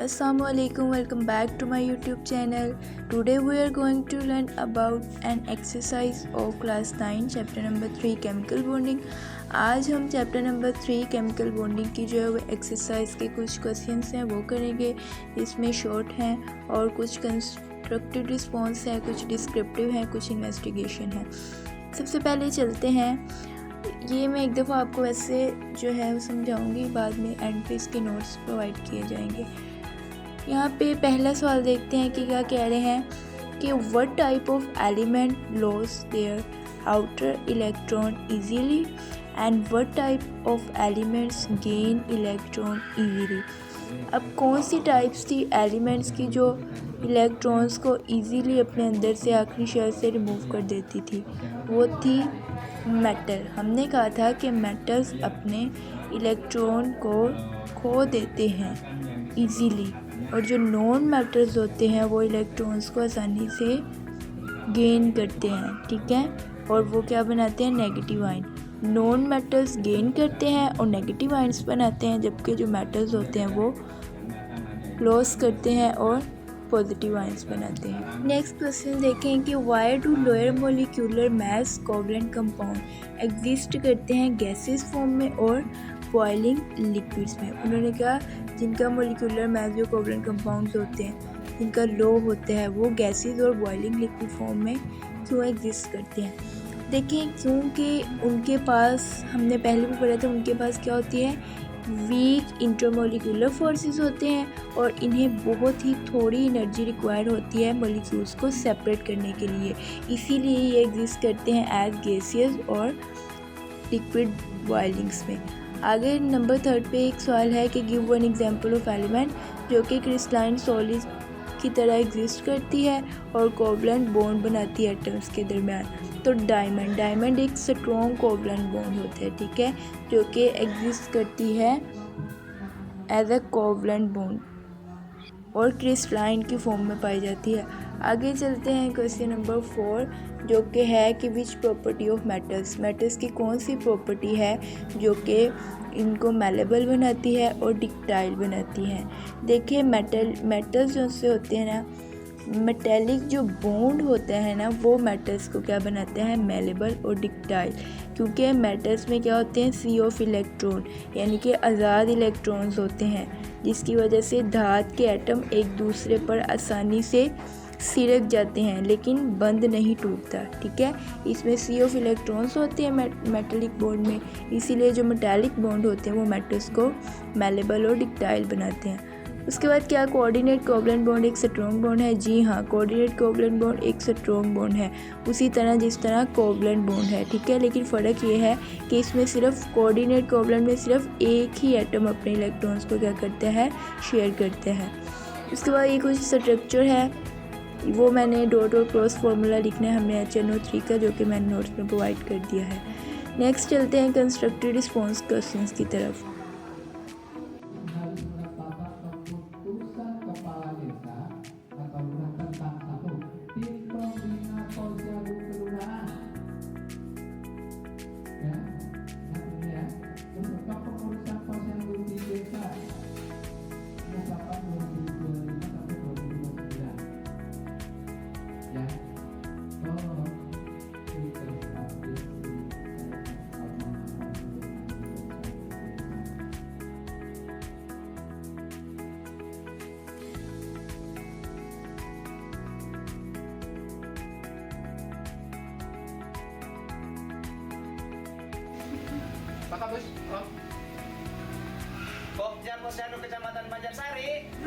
Assalamualaikum, welcome back to my YouTube channel. Today we are going to learn about an exercise of class 9 chapter number 3 chemical bonding. आज हम chapter number 3 chemical bonding की जो है वो exercise के कुछ questions हैं वो करेंगे। इसमें शॉर्ट हैं और कुछ कंस्ट्रक्टिव रिस्पॉन्स है, कुछ डिस्क्रिप्टिव हैं, कुछ इन्वेस्टिगेशन है। सबसे पहले चलते हैं, ये मैं एक दफ़ा आपको वैसे जो है वो समझाऊंगी, बाद में एंड पे इसके नोट्स प्रोवाइड किए जाएंगे। यहाँ पे पहला सवाल देखते हैं कि क्या कह रहे हैं कि what type of element loss their outer electron easily and what type of elements gain electron easily. अब कौन सी टाइप्स थी एलिमेंट्स की जो इलेक्ट्रॉन्स को इजीली अपने अंदर से आखिरी शेल से रिमूव कर देती थी? वो थी मेटल। हमने कहा था कि मेटल्स अपने इलेक्ट्रॉन को खो देते हैं इजीली, और जो नॉन मेटल्स होते हैं वो इलेक्ट्रॉन्स को आसानी से गेन करते हैं, ठीक है, और वो क्या बनाते हैं? Negative ion. Non metals gain करते हैं और नेगेटिव आयन्स बनाते हैं, जबकि जो मेटल्स होते हैं वो लॉस करते हैं और पॉजिटिव आयन्स बनाते हैं। नेक्स्ट क्वेश्चन देखें कि why do lower molecular mass covalent compound exist करते हैं गैसेस फॉर्म में और बॉइलिंग लिक्विड्स में। उन्होंने कहा जिनका मोलिक्यूलर मास जो कोवलेंट कंपाउंड्स होते हैं जिनका लो होता है वो गैसेस और बॉइलिंग लिक्विड फॉर्म में क्यों एग्जिस्ट करते हैं? देखें, क्योंकि उनके पास, हमने पहले भी पढ़ा था, उनके पास क्या होती है? वीक इंटरमोलिकुलर फोर्सेस होते हैं और इन्हें बहुत ही थोड़ी एनर्जी रिक्वायर्ड होती है मॉलिक्यूल्स को सेपरेट करने के लिए, इसीलिए ये एग्जिस्ट करते हैं एज गैसेस और लिक्विड बॉइलिंग्स में। आगे नंबर 3 पे एक सवाल है कि give one example of element जो कि क्रिस्टलाइन सॉलिड की तरह एग्जिस्ट करती है और कोवलेंट बॉन्ड बनाती है एटम्स के दरमियान। तो डायमंड एक स्ट्रॉन्ग कोवलेंट बॉन्ड होता है, ठीक है, जो कि एग्जिस्ट करती है एज अ कोवलेंट बॉन्ड और क्रिस्टलाइन की फॉर्म में पाई जाती है। आगे चलते हैं क्वेश्चन नंबर 4 जो कि है कि विच प्रॉपर्टी ऑफ मेटल्स की कौन सी प्रॉपर्टी है जो कि इनको मेलेबल बनाती है और डिक्टाइल बनाती है। देखिए, मेटल्स जो से होते हैं ना, मेटेलिक जो बॉन्ड होता है ना, वो मेटल्स को क्या बनाते हैं? मेलेबल और डिक्टाइल। क्योंकि मेटल्स में क्या होते हैं? सी ऑफ इलेक्ट्रॉन, यानी कि आज़ाद इलेक्ट्रॉन्स होते हैं, जिसकी वजह से धातु के एटम एक दूसरे पर आसानी से सिरक जाते हैं लेकिन बंद नहीं टूटता, ठीक है। इसमें सी ऑफ इलेक्ट्रॉन्स होते हैं मेटेलिक बॉन्ड में, इसीलिए जो मेटेलिक बॉन्ड होते हैं वो मेटल्स को मेलेबल और डिक्टाइल बनाते हैं। उसके बाद क्या कोऑर्डिनेट कोवलेंट बॉन्ड एक स्ट्रॉन्ग बॉन्ड है? जी हाँ, कोऑर्डिनेट कोवलेंट बॉन्ड एक स्ट्रॉन्ग बॉन्ड है, उसी तरह जिस तरह कोवलेंट बॉन्ड है, ठीक है। लेकिन फ़र्क ये है कि इसमें सिर्फ कोऑर्डिनेट कोवलेंट में सिर्फ एक ही एटम अपने इलेक्ट्रॉन्स को क्या करते हैं? शेयर करते हैं। उसके बाद ये कुछ स्ट्रक्चर है, वो मैंने डॉट और क्रॉस फार्मूला लिखना है हमने HNO3 का, जो कि मैंने नोट्स में प्रोवाइड कर दिया है। नेक्स्ट चलते हैं कंस्ट्रक्टिव रिस्पॉन्स क्वेश्चंस की तरफ।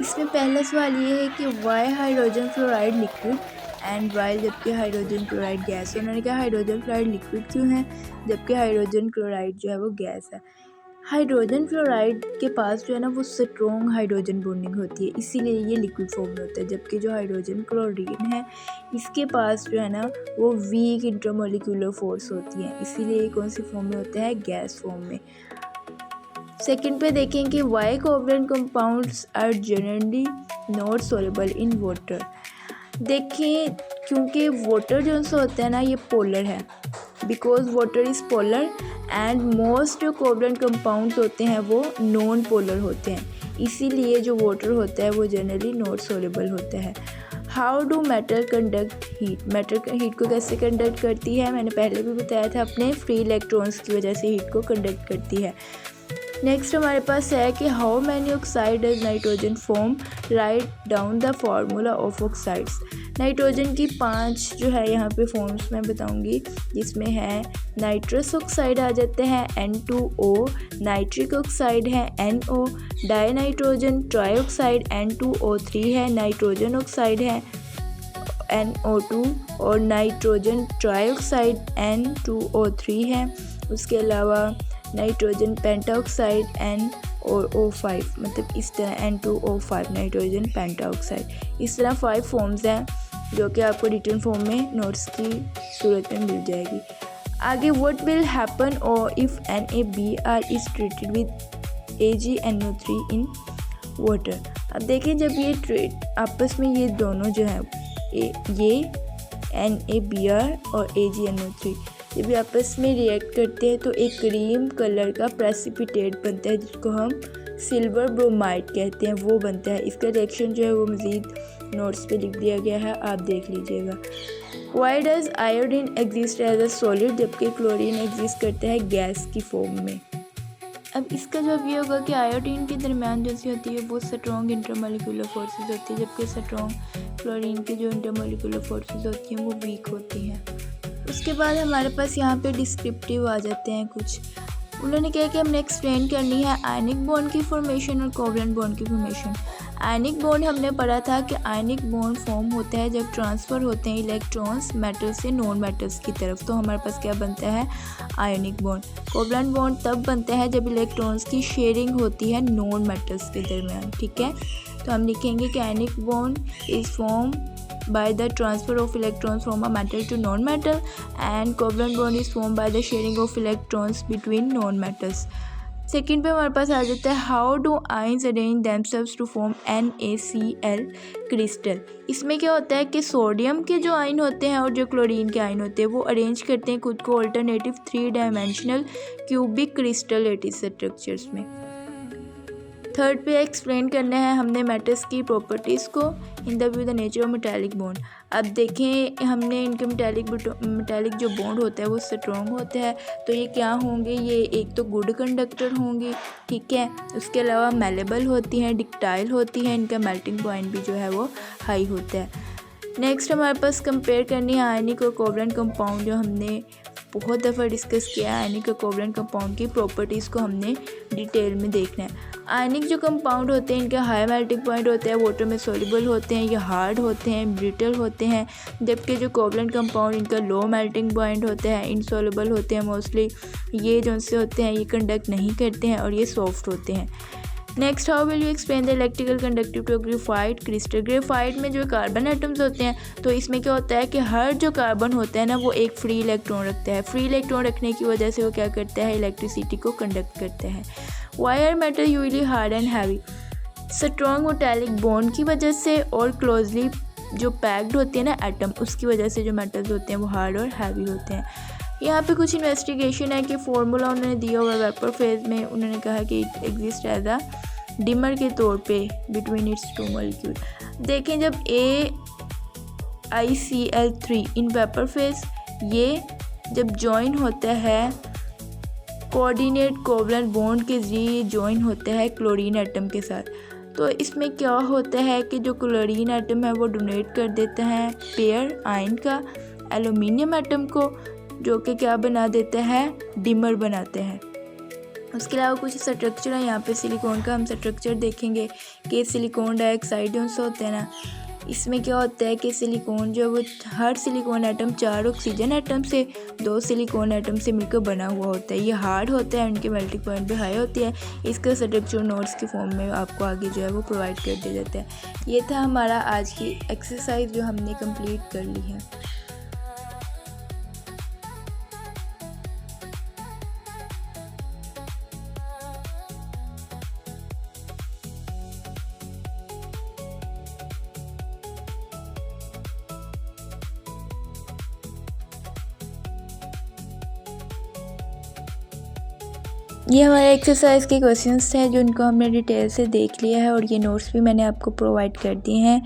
इसमें पहला सवाल ये है कि why hydrogen fluoride liquid and why, जबकि हाइड्रोजन क्लोराइड गैस है। उन्होंने कहा हाइड्रोजन फ्लोराइड लिक्विड क्यों है जबकि हाइड्रोजन क्लोराइड जो है वो गैस है? हाइड्रोजन फ्लोराइड के पास जो है ना वो स्ट्रॉन्ग हाइड्रोजन बॉन्डिंग होती है, इसीलिए ये लिक्विड फॉर्म में होता है, जबकि जो हाइड्रोजन क्लोरीन है इसके पास जो है ना वो वीक इंटरमोलिकुलर फोर्स होती है, इसीलिए ये कौन सी फॉर्म में होता है? गैस फॉर्म में। सेकंड पे देखें कि why covalent compounds are generally not soluble in water. देखें, क्योंकि वाटर जो सा होता है ना ये पोलर है, because water is polar and most जो कोवलेंट कंपाउंड्स होते हैं वो नॉन पोलर होते हैं, इसीलिए जो वाटर होता है वो जनरली नॉट सोल्यूबल होता है। How do matter conduct heat, matter heat को कैसे कंडक्ट करती है, मैंने पहले भी बताया था, अपने फ्री इलेक्ट्रॉन्स की वजह से हीट को कंडक्ट करती है। नेक्स्ट हमारे पास है कि how many oxide does nitrogen form, write down the formula of oxides. Nitrogen की 5 जो है यहाँ पे फॉर्म्स मैं बताऊंगी, जिसमें है नाइट्रस ऑक्साइड आ जाते हैं N2O, नाइट्रिक ऑक्साइड है NO, die nitrogen trioxide N2O3 है, नाइट्रोजन ऑक्साइड है NO2 और नाइट्रोजन ट्राईऑक्साइड N2O3 है। उसके अलावा नाइट्रोजन पेंटाऑक्साइड NO5, मतलब इस तरह N2O5 नाइट्रोजन पेंटाऑक्साइड। इस तरह 5 फॉर्म्स हैं जो कि आपको रिटन फॉर्म में नोट्स की सूरत में मिल जाएगी। आगे व्हाट विल हैपन और if NaBr is treated with AgNO3 in water. अब देखें जब ये आपस में ये दोनों जो हैं ये NaBr और AgNO3 जब ये आपस में रिएक्ट करते हैं तो एक क्रीम कलर का प्रेसिपिटेट बनता है जिसको हम सिल्वर ब्रोमाइड कहते हैं, वो बनता है। इसका रिएक्शन जो है वो मज़ीद नोट्स पे लिख दिया गया है, आप देख लीजिएगा। Why does iodine exist as a solid, जबकि क्लोरीन एग्जिस्ट करता है गैस की फॉर्म में। अब इसका जवाब ये होगा कि आयोडीन के दरमियान जैसी होती है वो स्ट्रॉन्ग इंटरमोलिकुलर फोर्सेस होती है, जबकि स्ट्रॉन्ग क्लोरीन की जो इंटरमोलिकुलर फोर्सेस होती हैं वो वीक होती हैं। उसके बाद हमारे पास यहाँ पे डिस्क्रिप्टिव आ जाते हैं कुछ। उन्होंने कहा कि हमने एक्सप्लेन करनी है आयनिक बॉन्ड की फॉर्मेशन और कोवलेंट बॉन्ड की फॉर्मेशन। आयनिक बॉन्ड हमने पढ़ा था कि आयनिक बॉन्ड फॉर्म होता है जब ट्रांसफ़र होते हैं इलेक्ट्रॉन्स मेटल से नॉन मेटल्स की तरफ, तो हमारे पास क्या बनता है आयनिक बॉन्ड। कोवलेंट बॉन्ड तब बनता है जब इलेक्ट्रॉन्स की शेयरिंग होती है नॉन मेटल्स के दरमियान, ठीक है। तो हम लिखेंगे कि ionic bond is form by the transfer of electrons from a metal to non-metal and covalent bond is formed by the sharing of electrons between non-metals। Second पे हमारे पास आ जाता है how do ions arrange themselves to form NaCl crystal. इसमें क्या होता है कि सोडियम के जो आयन होते हैं और जो क्लोरीन के आयन होते हैं वो अरेंज करते हैं खुद को alternative 3 dimensional cubic crystal lattice structures में। थर्ड पे एक्सप्लेन करना है हमने मेटल्स की प्रॉपर्टीज़ को in the view the nature of metallic bond. अब देखें हमने इनके मेटालिक जो बॉन्ड होता है वो स्ट्रॉन्ग होता है, तो ये क्या होंगे, ये एक तो गुड कंडक्टर होंगी, ठीक है। उसके अलावा मेलेबल होती हैं, डिक्टाइल होती हैं, इनका मेल्टिंग पॉइंट भी जो है वो हाई होता है। नेक्स्ट हमारे पास कंपेयर करनी है आयनिक और कोवलेंट कंपाउंड, जो हमने बहुत दफ़ा डिस्कस किया है। आयनिक और कोवलेंट कंपाउंड की प्रॉपर्टीज़ को हमने डिटेल में देखना है। आयनिक जो कंपाउंड होते हैं इनका हाई मेल्टिंग पॉइंट होता है, वाटर में सोल्यूबल होते हैं, ये हार्ड होते हैं, ब्रिटल होते हैं, जबकि जो कोवलेंट कंपाउंड इनका लो मेल्टिंग पॉइंट होता है, इनसोल्यूबल होते हैं मोस्टली, ये जो से होते हैं ये कंडक्ट नहीं करते हैं और ये सॉफ्ट होते हैं। Next how will you explain the electrical conductive to graphite crystal. Graphite में जो कार्बन एटम्स होते हैं तो इसमें क्या होता है कि हर जो कार्बन होता है ना वो एक फ्री इलेक्ट्रॉन रखता है। फ्री इलेक्ट्रॉन रखने की वजह से वो क्या करता है, इलेक्ट्रिसिटी को कंडक्ट करता है। Wire metal usually hard and heavy, strong metallic bond की वजह से और क्लोजली जो पैक्ड होती है ना एटम, उसकी वजह से जो मेटल्स होते हैं वो हार्ड और हैवी होते हैं। यहाँ पे कुछ इन्वेस्टिगेशन है कि फार्मूला उन्होंने दिया हुआ वेपर फेज में, उन्होंने कहा कि it exist as a dimer के तौर पे बिटवीन इट्स 2 मॉलिक्यूल। देखें जब AiCl3 इन वेपर फेज ये जब जॉइन होता है कोऑर्डिनेट कोवलेंट बॉन्ड के जरिए जॉइन होता है क्लोरीन एटम के साथ, तो इसमें क्या होता है कि जो क्लोरीन एटम है वो डोनेट कर देता है पेयर आयन का एल्यूमिनियम एटम को, जो कि क्या बना देता है, डिमर बनाते हैं। उसके अलावा कुछ स्ट्रक्चर है यहाँ पे सिलिकॉन का हम स्ट्रक्चर देखेंगे कि सिलिकॉन डाइऑक्साइड से होते हैं ना, इसमें क्या होता है कि सिलिकॉन जो वो हर सिलिकॉन एटम 4 ऑक्सीजन एटम से 2 सिलिकॉन एटम से मिलकर बना हुआ होता है। ये हार्ड होता है, उनके मेल्टिंग पॉइंट भी हाई होती है। इसका स्ट्रक्चर नोट्स के फॉर्म में आपको आगे जो है वो प्रोवाइड कर दिया जाता है। ये था हमारा आज की एक्सरसाइज जो हमने कंप्लीट कर ली है। ये हमारे एक्सरसाइज के क्वेश्चंस हैं जिनको हमने डिटेल से देख लिया है और ये नोट्स भी मैंने आपको प्रोवाइड कर दिए हैं।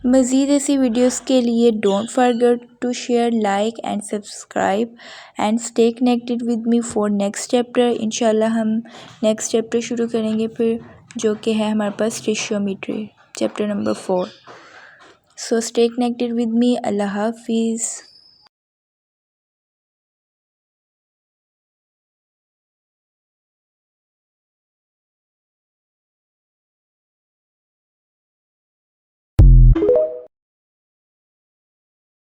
मज़ीद ऐसी वीडियोस के लिए don't forget to share, like and subscribe and stay connected with me for next chapter. इंशाल्लाह हम नेक्स्ट चैप्टर शुरू करेंगे फिर, जो कि है हमारे पास trigonometry chapter number 4। So stay connected with me. अल्लाह हाफिज़।